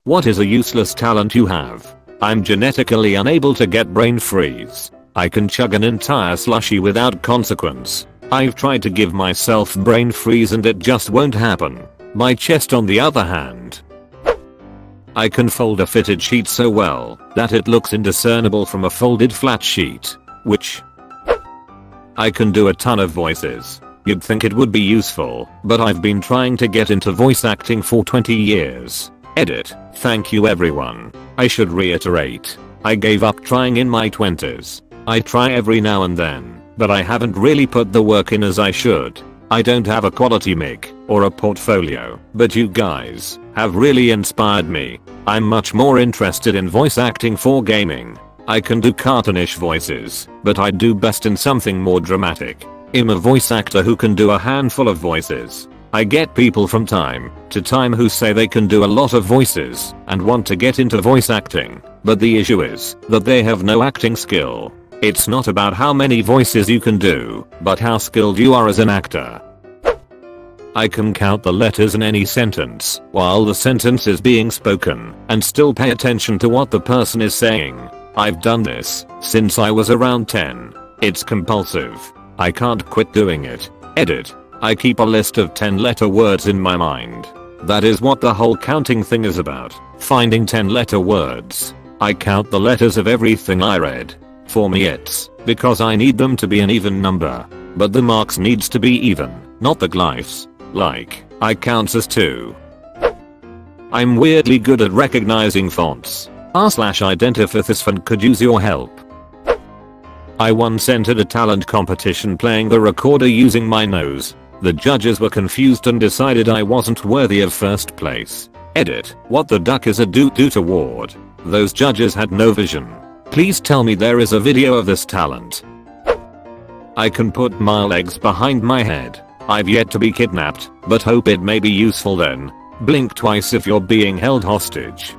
What is a useless talent you have? I'm genetically unable to get brain freeze. I can chug an entire slushie without consequence. I've tried to give myself brain freeze and it just won't happen. My chest on the other hand. I can fold a fitted sheet so well that it looks indiscernible from a folded flat sheet. Which I can do a ton of voices. You'd think it would be useful, but I've been trying to get into voice acting for 20 years. Edit. Thank you everyone. I should reiterate. I gave up trying in my 20s. I try every now and then, but I haven't really put the work in as I should. I don't have a quality mic or a portfolio, but you guys have really inspired me. I'm much more interested in voice acting for gaming. I can do cartoonish voices, but I do best in something more dramatic. I'm a voice actor who can do a handful of voices. I get people from time to time who say they can do a lot of voices and want to get into voice acting, but the issue is that they have no acting skill. It's not about how many voices you can do, but how skilled you are as an actor. I can count the letters in any sentence while the sentence is being spoken and still pay attention to what the person is saying. I've done this since I was around 10. It's compulsive. I can't quit doing it. Edit. I keep a list of 10-letter words in my mind. That is what the whole counting thing is about. Finding 10-letter words. I count the letters of everything I read. For me it's because I need them to be an even number. But the marks needs to be even, not the glyphs. Like, I counts as 2. I'm weirdly good at recognizing fonts. r/identify could use your help. I once entered a talent competition playing the recorder using my nose. The judges were confused and decided I wasn't worthy of first place. Edit. What the duck is a doot award. Those judges had no vision. Please tell me there is a video of this talent. I can put my legs behind my head. I've yet to be kidnapped, but hope it may be useful then. Blink twice if you're being held hostage.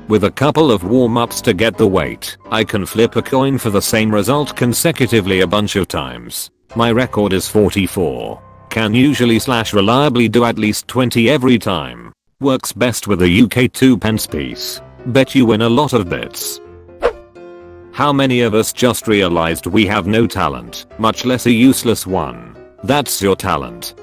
With a couple of warm-ups to get the weight, I can flip a coin for the same result consecutively a bunch of times. My record is 44. Can usually / reliably do at least 20 every time. Works best with a UK 2p piece. Bet you win a lot of bits. How many of us just realized we have no talent, much less a useless one? That's your talent.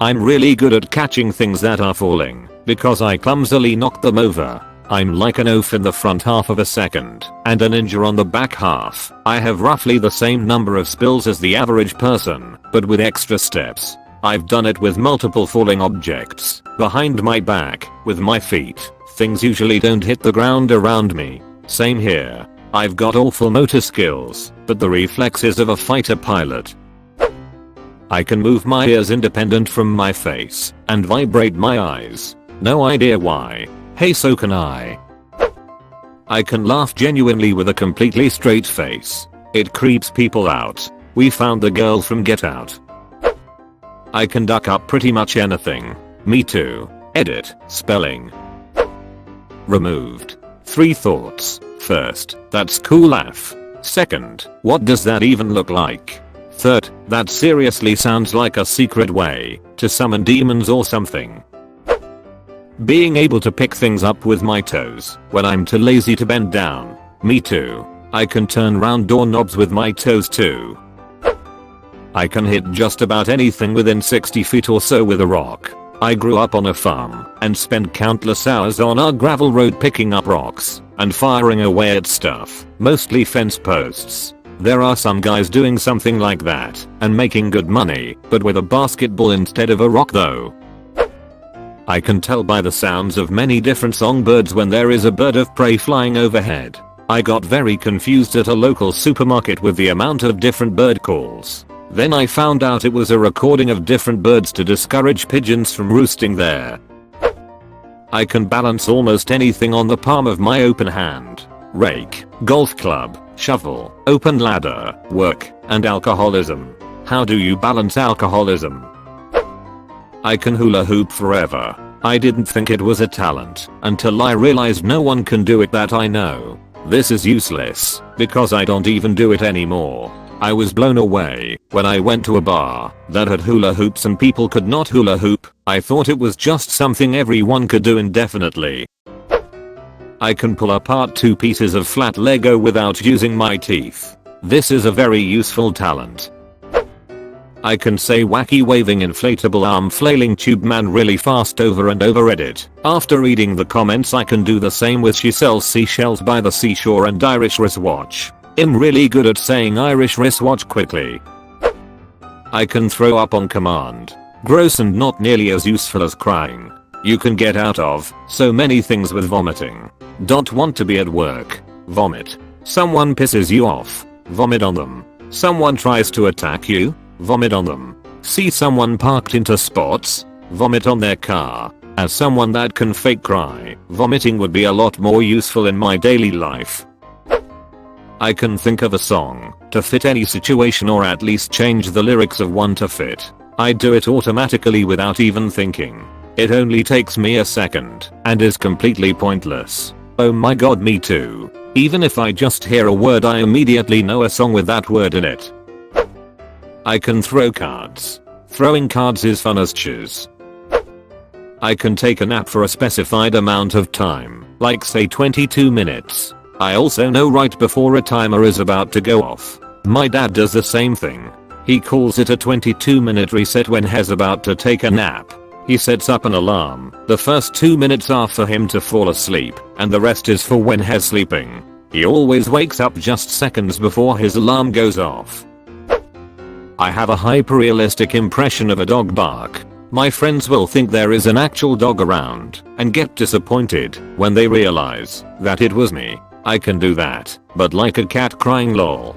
I'm really good at catching things that are falling, because I clumsily knock them over. I'm like an oaf in the front half of a second, and a ninja on the back half. I have roughly the same number of spills as the average person, but with extra steps. I've done it with multiple falling objects, behind my back, with my feet. Things usually don't hit the ground around me. Same here. I've got awful motor skills, but the reflexes of a fighter pilot. I can move my ears independent from my face, and vibrate my eyes. No idea why. Hey, so can I. I can laugh genuinely with a completely straight face. It creeps people out. We found the girl from Get Out. I can duck up pretty much anything. Me too. Edit. Spelling. Removed. 3 thoughts. First, that's cool AF. Second, what does that even look like? Third, that seriously sounds like a secret way to summon demons or something. Being able to pick things up with my toes when I'm too lazy to bend down. Me too. I can turn round doorknobs with my toes too. I can hit just about anything within 60 feet or so with a rock. I grew up on a farm and spent countless hours on our gravel road picking up rocks and firing away at stuff, mostly fence posts. There are some guys doing something like that and making good money, but with a basketball instead of a rock though. I can tell by the sounds of many different songbirds when there is a bird of prey flying overhead. I got very confused at a local supermarket with the amount of different bird calls. Then I found out it was a recording of different birds to discourage pigeons from roosting there. I can balance almost anything on the palm of my open hand. Rake, golf club, shovel, open ladder, work, and alcoholism. How do you balance alcoholism? I can hula hoop forever. I didn't think it was a talent until I realized no one can do it that I know. This is useless because I don't even do it anymore. I was blown away when I went to a bar that had hula hoops and people could not hula hoop. I thought it was just something everyone could do indefinitely. I can pull apart 2 pieces of flat Lego without using my teeth. This is a very useful talent. I can say wacky waving inflatable arm flailing tube man really fast over and over Reddit. After reading the comments I can do the same with she sells seashells by the seashore and Irish wristwatch. I'm really good at saying Irish wristwatch quickly. I can throw up on command. Gross and not nearly as useful as crying. You can get out of so many things with vomiting. Don't want to be at work. Vomit. Someone pisses you off. Vomit on them. Someone tries to attack you. Vomit on them. See someone parked into spots. Vomit on their car. As someone that can fake cry, vomiting would be a lot more useful in my daily life. I can think of a song to fit any situation or at least change the lyrics of one to fit. I do it automatically without even thinking. It only takes me a second and is completely pointless. Oh my god, me too. Even if I just hear a word I immediately know a song with that word in it. I can throw cards. Throwing cards is fun as chiz. I can take a nap for a specified amount of time, like say 22 minutes. I also know right before a timer is about to go off. My dad does the same thing. He calls it a 22-minute reset when he's about to take a nap. He sets up an alarm. The first 2 minutes are for him to fall asleep, and the rest is for when he's sleeping. He always wakes up just seconds before his alarm goes off. I have a hyper-realistic impression of a dog bark. My friends will think there is an actual dog around and get disappointed when they realize that it was me. I can do that, but like a cat crying lol.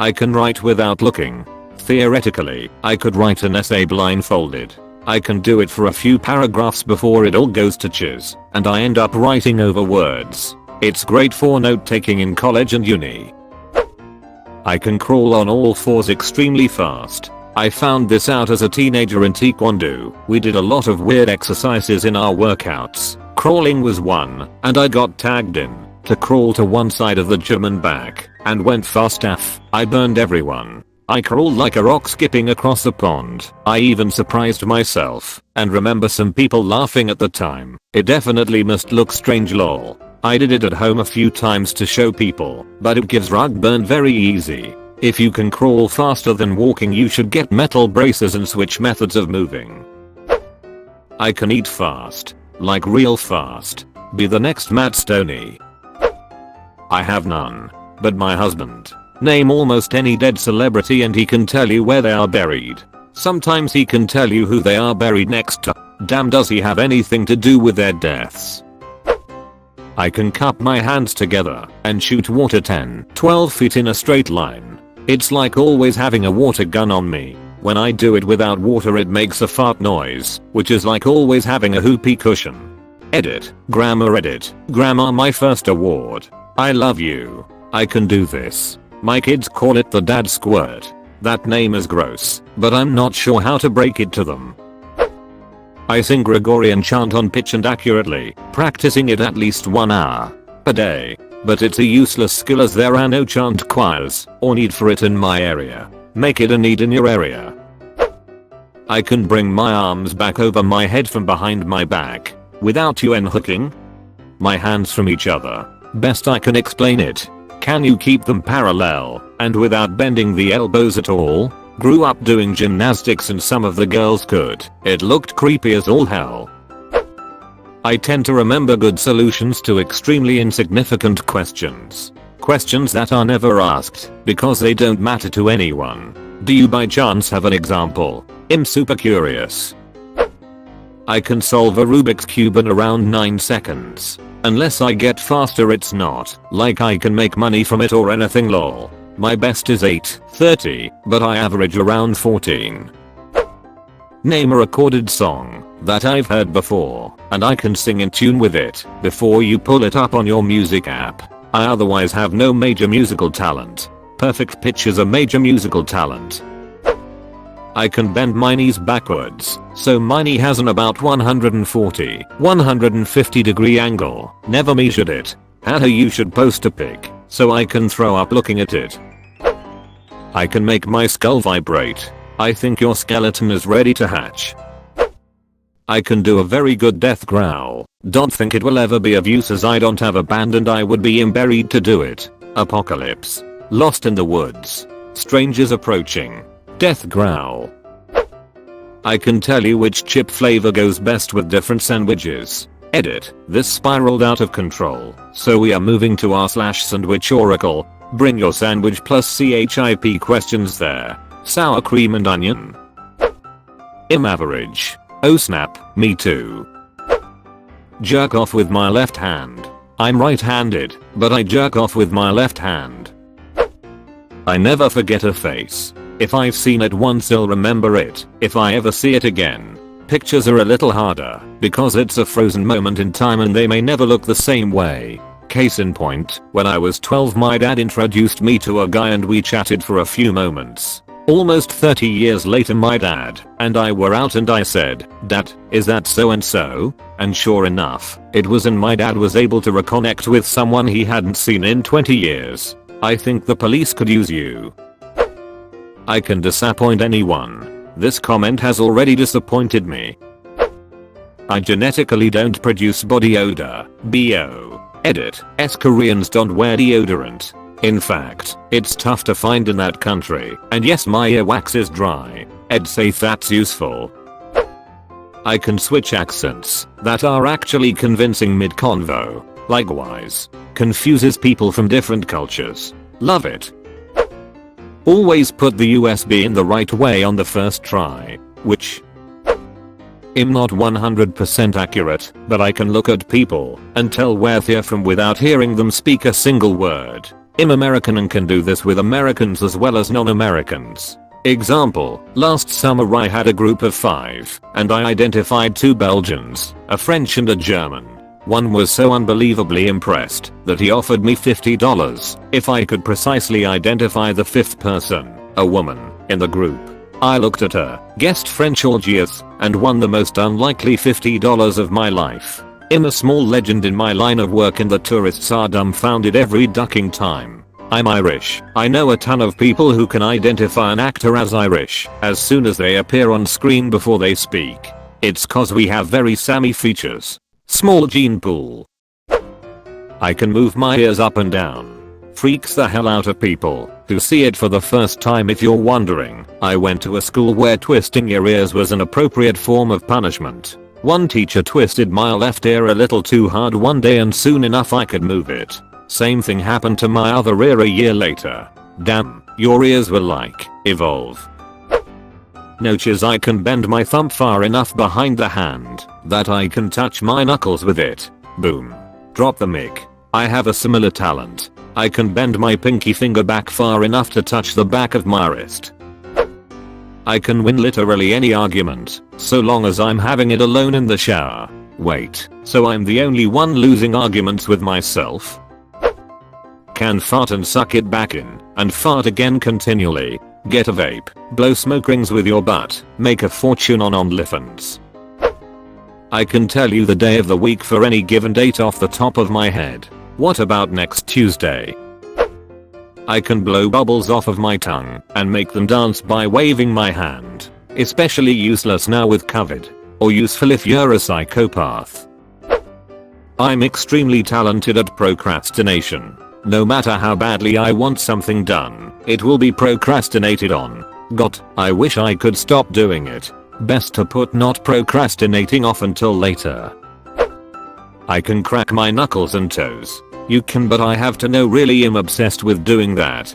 I can write without looking. Theoretically, I could write an essay blindfolded. I can do it for a few paragraphs before it all goes to chiz, and I end up writing over words. It's great for note-taking in college and uni. I can crawl on all fours extremely fast. I found this out as a teenager in Taekwondo. We did a lot of weird exercises in our workouts. Crawling was one, and I got tagged in to crawl to one side of the gym and back, and went fast AF. I burned everyone. I crawled like a rock skipping across the pond. I even surprised myself, and remember some people laughing at the time. It definitely must look strange lol. I did it at home a few times to show people, but it gives rug burn very easy. If you can crawl faster than walking you should get metal braces and switch methods of moving. I can eat fast. Like real fast. Be the next Matt Stoney. I have none. But my husband. Name almost any dead celebrity and he can tell you where they are buried. Sometimes he can tell you who they are buried next to. Damn, does he have anything to do with their deaths? I can cup my hands together and shoot water 10-12 feet in a straight line. It's like always having a water gun on me. When I do it without water it makes a fart noise, which is like always having a whoopee cushion. Edit. Grammar edit. Grammar my first award. I love you. I can do this. My kids call it the dad squirt. That name is gross, but I'm not sure how to break it to them. I sing Gregorian chant on pitch and accurately, practicing it at least 1 hour a day. But it's a useless skill as there are no chant choirs or need for it in my area. Make it a need in your area. I can bring my arms back over my head from behind my back without you unhooking my hands from each other. Best I can explain it. Can you keep them parallel and without bending the elbows at all? Grew up doing gymnastics and some of the girls could. It looked creepy as all hell. I tend to remember good solutions to extremely insignificant questions. Questions that are never asked because they don't matter to anyone. Do you by chance have an example? I'm super curious. I can solve a Rubik's Cube in around 9 seconds. Unless I get faster it's not like I can make money from it or anything lol. My best is 8:30, but I average around 14. Name a recorded song that I've heard before and I can sing in tune with it before you pull it up on your music app. I otherwise have no major musical talent. Perfect pitch is a major musical talent. I can bend my knees backwards, so my knee has an about 150 degree angle. Never measured it. How you should post a pic so I can throw up looking at it. I can make my skull vibrate. I think your skeleton is ready to hatch. I can do a very good death growl. Don't think it will ever be of use as I don't have a band and I would be buried to do it. Apocalypse. Lost in the woods. Strangers approaching. Death growl. I can tell you which chip flavor goes best with different sandwiches. Edit. This spiraled out of control, so we are moving to r/sandwich oracle. Bring your sandwich plus CHIP questions there. Sour cream and onion. Average. Oh snap, me too. Jerk off with my left hand. I'm right-handed, but I jerk off with my left hand. I never forget a face. If I've seen it once I'll remember it, if I ever see it again. Pictures are a little harder, because it's a frozen moment in time and they may never look the same way. Case in point, when I was 12 my dad introduced me to a guy and we chatted for a few moments. Almost 30 years later my dad and I were out and I said, "Dad, is that so and so?" And sure enough, it was, and my dad was able to reconnect with someone he hadn't seen in 20 years. I think the police could use you. I can disappoint anyone. This comment has already disappointed me. I genetically don't produce body odor. BO. Edit. Koreans don't wear deodorant. In fact, it's tough to find in that country, and yes my earwax is dry. Ed say that's useful. I can switch accents that are actually convincing mid-convo. Likewise. Confuses people from different cultures. Love it. Always put the USB in the right way on the first try, which I'm not 100% accurate, but I can look at people and tell where they're from without hearing them speak a single word. I'm American and can do this with Americans as well as non-Americans. Example, last summer I had a group of 5, and I identified 2 Belgians, a French and a German. One was so unbelievably impressed that he offered me $50 if I could precisely identify the 5th person, a woman, in the group. I looked at her, guessed French orgies, and won the most unlikely $50 of my life. I'm a small legend in my line of work and the tourists are dumbfounded every ducking time. I'm Irish. I know a ton of people who can identify an actor as Irish as soon as they appear on screen before they speak. It's cause we have very Sammy features. Small gene pool. I can move my ears up and down. Freaks the hell out of people who see it for the first time. If you're wondering, I went to a school where twisting your ears was an appropriate form of punishment. One teacher twisted my left ear a little too hard one day and soon enough I could move it. Same thing happened to my other ear a year later. Damn, your ears were like, evolve. Notice I can bend my thumb far enough behind the hand that I can touch my knuckles with it. Boom. Drop the mic. I have a similar talent. I can bend my pinky finger back far enough to touch the back of my wrist. I can win literally any argument, so long as I'm having it alone in the shower. Wait, so I'm the only one losing arguments with myself? Can fart and suck it back in, and fart again continually. Get a vape, blow smoke rings with your butt, make a fortune on OnlyFans. I can tell you the day of the week for any given date off the top of my head. What about next Tuesday? I can blow bubbles off of my tongue and make them dance by waving my hand. Especially useless now with COVID. Or useful if you're a psychopath. I'm extremely talented at procrastination. No matter how badly I want something done, it will be procrastinated on. God, I wish I could stop doing it. Best to put not procrastinating off until later. I can crack my knuckles and toes. You can, but I have to know really am obsessed with doing that.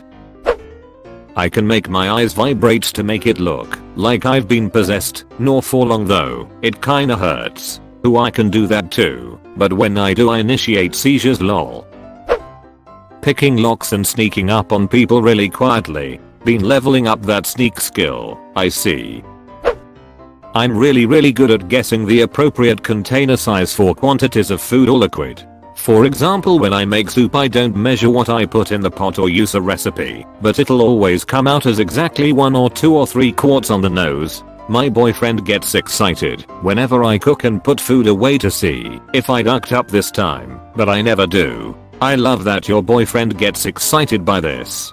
I can make my eyes vibrate to make it look like I've been possessed, nor for long though, it kinda hurts. Who I can do that too, but when I do I initiate seizures lol. Picking locks and sneaking up on people really quietly. Been leveling up that sneak skill, I see. I'm really good at guessing the appropriate container size for quantities of food or liquid. For example, when I make soup I don't measure what I put in the pot or use a recipe, but it'll always come out as exactly 1 or 2 or 3 quarts on the nose. My boyfriend gets excited whenever I cook and put food away to see if I ducked up this time, but I never do. I love that your boyfriend gets excited by this.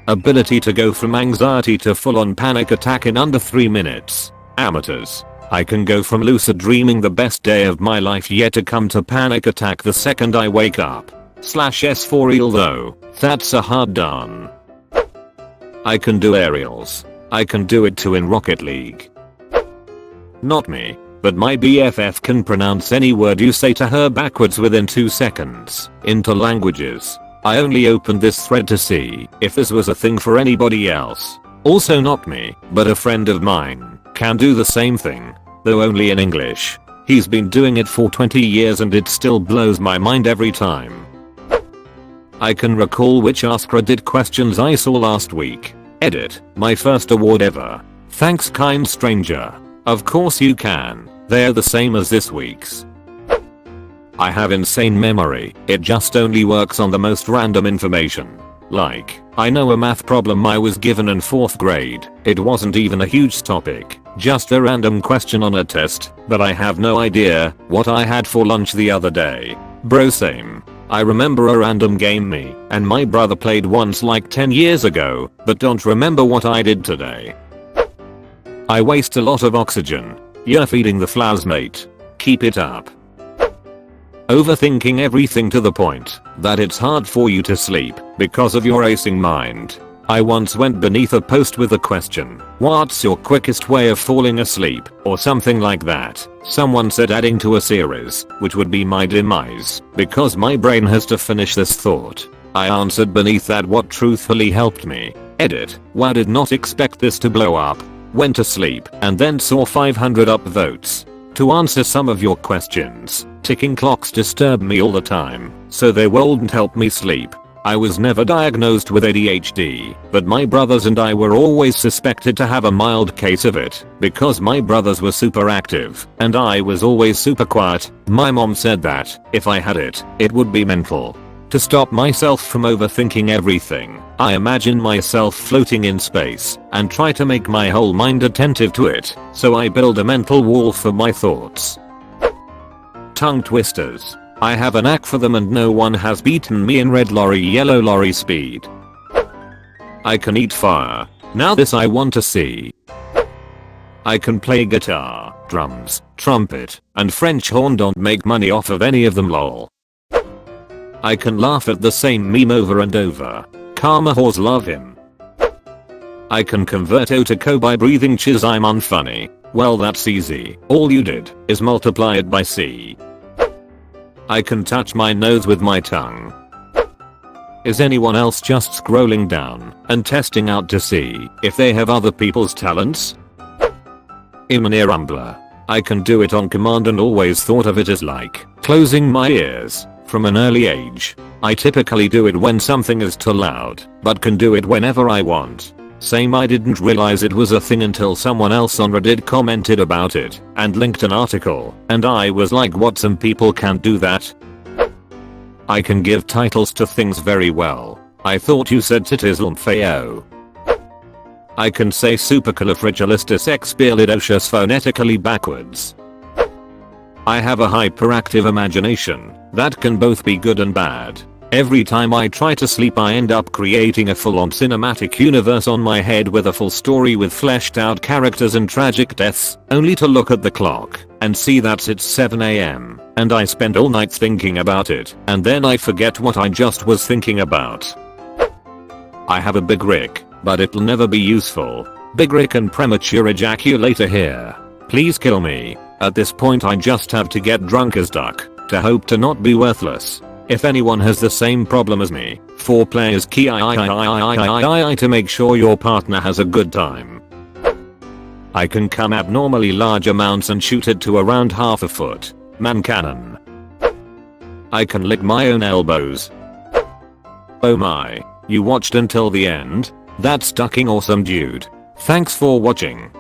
Ability to go from anxiety to full-on panic attack in under 3 minutes. Amateurs. I can go from lucid dreaming the best day of my life yet to come to panic attack the second I wake up. /S for real though, that's a hard done. I can do aerials. I can do it too in Rocket League. Not me, but my BFF can pronounce any word you say to her backwards within 2 seconds. Into languages. I only opened this thread to see if this was a thing for anybody else. Also not me, but a friend of mine can do the same thing, though only in English. He's been doing it for 20 years and it still blows my mind every time. I can recall which AskReddit questions I saw last week. Edit, my first award ever. Thanks kind stranger. Of course you can, they're the same as this week's. I have insane memory, it just only works on the most random information. Like, I know a math problem I was given in 4th grade, it wasn't even a huge topic, just a random question on a test, but I have no idea what I had for lunch the other day. Bro same. I remember a random game me and my brother played once like 10 years ago, but don't remember what I did today. I waste a lot of oxygen. You're feeding the flowers mate. Keep it up. Overthinking everything to the point that it's hard for you to sleep because of your racing mind. I once went beneath a post with the question, "What's your quickest way of falling asleep?" or something like that. Someone said adding to a series, which would be my demise, because my brain has to finish this thought. I answered beneath that what truthfully helped me. Edit, wow, did not expect this to blow up. Went to sleep and then saw 500 upvotes. To answer some of your questions, ticking clocks disturb me all the time, so they won't help me sleep. I was never diagnosed with ADHD, but my brothers and I were always suspected to have a mild case of it, because my brothers were super active, and I was always super quiet. My mom said that, if I had it, it would be mental. To stop myself from overthinking everything, I imagine myself floating in space, and try to make my whole mind attentive to it, so I build a mental wall for my thoughts. Tongue twisters. I have a knack for them and no one has beaten me in red lorry yellow lorry speed. I can eat fire. Now this I want to see. I can play guitar, drums, trumpet, and French horn. Don't make money off of any of them lol. I can laugh at the same meme over and over. Karma whores love him. I can convert O to Co by breathing chiz. I'm unfunny. Well that's easy. All you did is multiply it by C. I can touch my nose with my tongue. Is anyone else just scrolling down and testing out to see if they have other people's talents? I'm an ear rumbler. I can do it on command and always thought of it as like closing my ears from an early age. I typically do it when something is too loud, but can do it whenever I want. Same, I didn't realize it was a thing until someone else on Reddit commented about it and linked an article, and I was like, what, some people can't do that? I can give titles to things very well. I thought you said titislumpheo. I can say supercalifragilisticexpialidocious phonetically backwards. I have a hyperactive imagination that can both be good and bad. Every time I try to sleep I end up creating a full-on cinematic universe on my head with a full story with fleshed out characters and tragic deaths, only to look at the clock and see that it's 7 AM, and I spend all night thinking about it, and then I forget what I just was thinking about. I have a big rick, but it'll never be useful. Big rick and premature ejaculator here. Please kill me. At this point I just have to get drunk as duck to hope to not be worthless. If anyone has the same problem as me, 4play is key to make sure your partner has a good time. I can come abnormally large amounts and shoot it to around half a foot. Man cannon. I can lick my own elbows. Oh my, you watched until the end? That's fucking awesome dude. Thanks for watching.